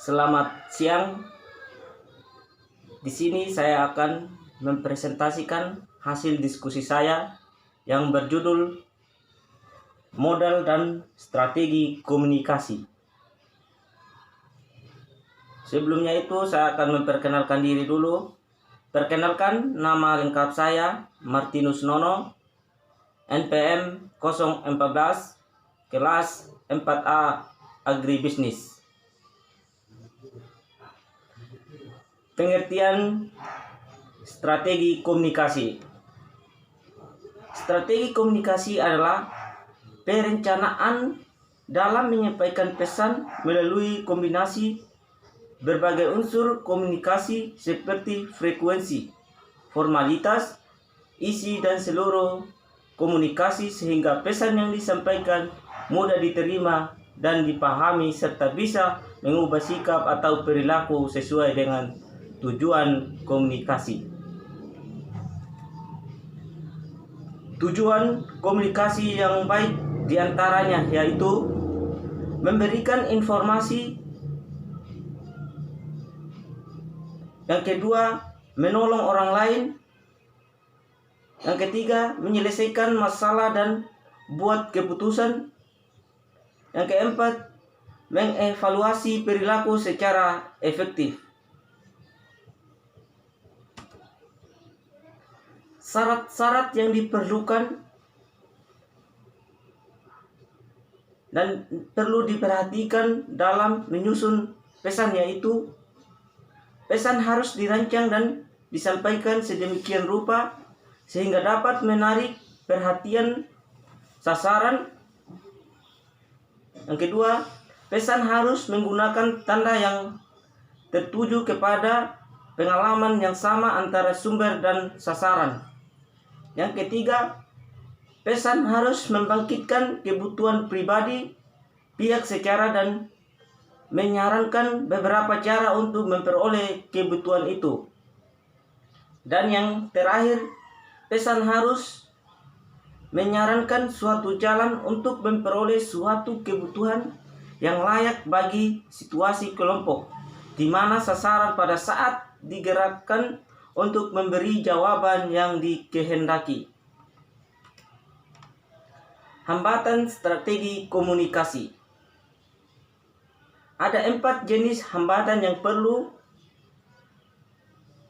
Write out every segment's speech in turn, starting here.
Selamat siang. Di sini saya akan mempresentasikan hasil diskusi saya yang berjudul Modal dan Strategi Komunikasi. Sebelumnya itu saya akan memperkenalkan diri dulu. Perkenalkan, nama lengkap saya Martinus Nono, NPM 014, kelas 4A Agribisnis. Pengertian strategi komunikasi. Strategi komunikasi adalah perencanaan dalam menyampaikan pesan melalui kombinasi berbagai unsur komunikasi seperti frekuensi, formalitas, isi dan seluruh komunikasi sehingga pesan yang disampaikan mudah diterima dan dipahami serta bisa mengubah sikap atau perilaku sesuai dengan tujuan komunikasi. Tujuan komunikasi yang baik diantaranya yaitu memberikan informasi, yang kedua menolong orang lain, yang ketiga menyelesaikan masalah dan buat keputusan, yang keempat mengevaluasi perilaku secara efektif. Syarat-syarat yang diperlukan dan perlu diperhatikan dalam menyusun pesan yaitu pesan harus dirancang dan disampaikan sedemikian rupa sehingga dapat menarik perhatian sasaran. Yang kedua, pesan harus menggunakan tanda yang tertuju kepada pengalaman yang sama antara sumber dan sasaran. Yang ketiga, pesan harus membangkitkan kebutuhan pribadi pihak secara dan menyarankan beberapa cara untuk memperoleh kebutuhan itu. Dan yang terakhir, pesan harus menyarankan suatu jalan untuk memperoleh suatu kebutuhan yang layak bagi situasi kelompok, di mana sasaran pada saat digerakkan untuk memberi jawaban yang dikehendaki. Hambatan strategi komunikasi. Ada 4 jenis hambatan yang perlu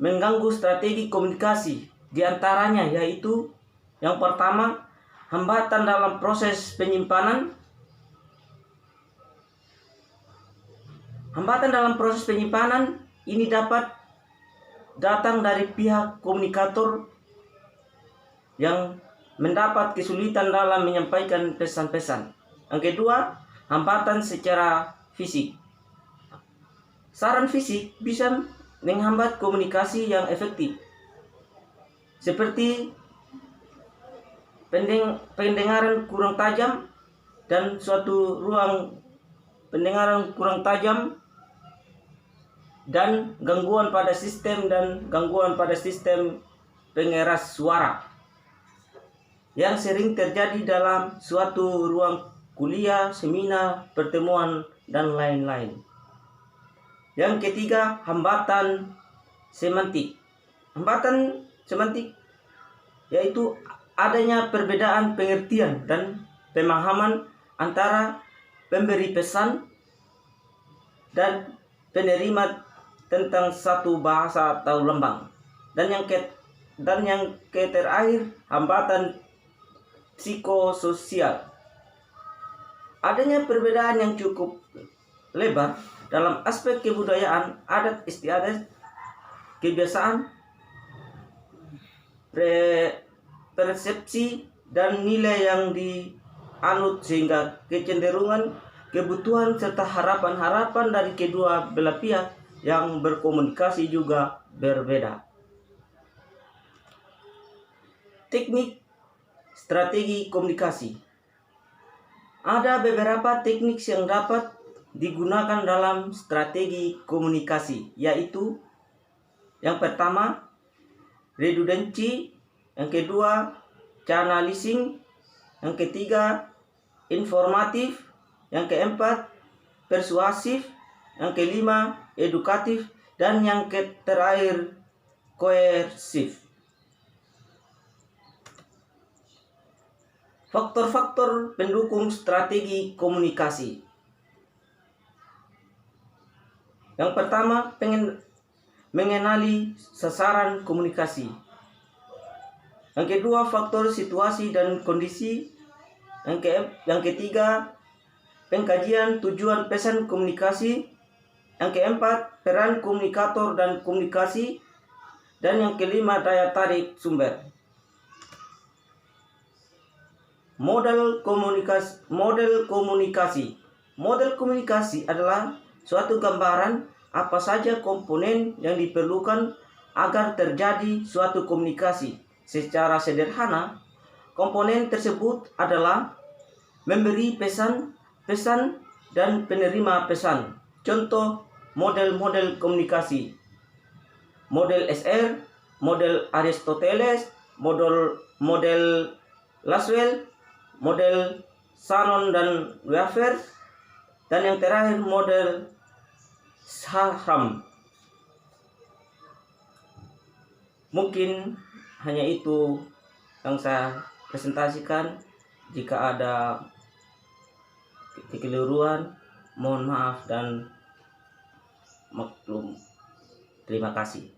mengganggu strategi komunikasi. Di antaranya yaitu yang pertama, hambatan dalam proses penyimpanan. Hambatan dalam proses penyimpanan ini dapat datang dari pihak komunikator yang mendapat kesulitan dalam menyampaikan pesan-pesan. Yang kedua, hambatan secara fisik. Saran fisik bisa menghambat komunikasi yang efektif, seperti pendengaran kurang tajam dan suatu ruang pendengaran kurang tajam, dan gangguan pada sistem pengeras suara yang sering terjadi dalam suatu ruang kuliah, seminar, pertemuan, dan lain-lain. Yang ketiga, hambatan semantik. Hambatan semantik yaitu adanya perbedaan pengertian dan pemahaman antara pemberi pesan dan penerima tentang satu bahasa atau lambang. Dan yang terakhir, hambatan psikososial. Adanya perbedaan yang cukup lebar dalam aspek kebudayaan, adat istiadat, kebiasaan, persepsi, dan nilai yang dianut sehingga kecenderungan, kebutuhan, serta harapan-harapan dari kedua belah pihak yang berkomunikasi juga berbeda. Teknik strategi komunikasi. Ada beberapa teknik yang dapat digunakan dalam strategi komunikasi, yaitu yang pertama, redundancy, yang kedua, channelizing, yang ketiga, informatif, yang keempat, persuasif, Yang kelima, edukatif. Dan yang terakhir, koersif. Faktor-faktor pendukung strategi komunikasi. Yang pertama, mengenali sasaran komunikasi. Yang kedua, faktor situasi dan kondisi. Yang ketiga, pengkajian tujuan pesan komunikasi. Yang keempat, peran komunikator dan komunikasi. Dan yang kelima, daya tarik sumber. Model komunikasi. Model komunikasi adalah suatu gambaran apa saja komponen yang diperlukan agar terjadi suatu komunikasi. Secara sederhana, komponen tersebut adalah memberi pesan, dan penerima pesan. Contoh model-model komunikasi: model SR, model Aristoteles, model Laswell, model Shannon dan Weaver, dan yang terakhir model Shahram. Mungkin hanya itu yang saya presentasikan. Jika ada kekeliruan, mohon maaf dan maklum. Terima kasih.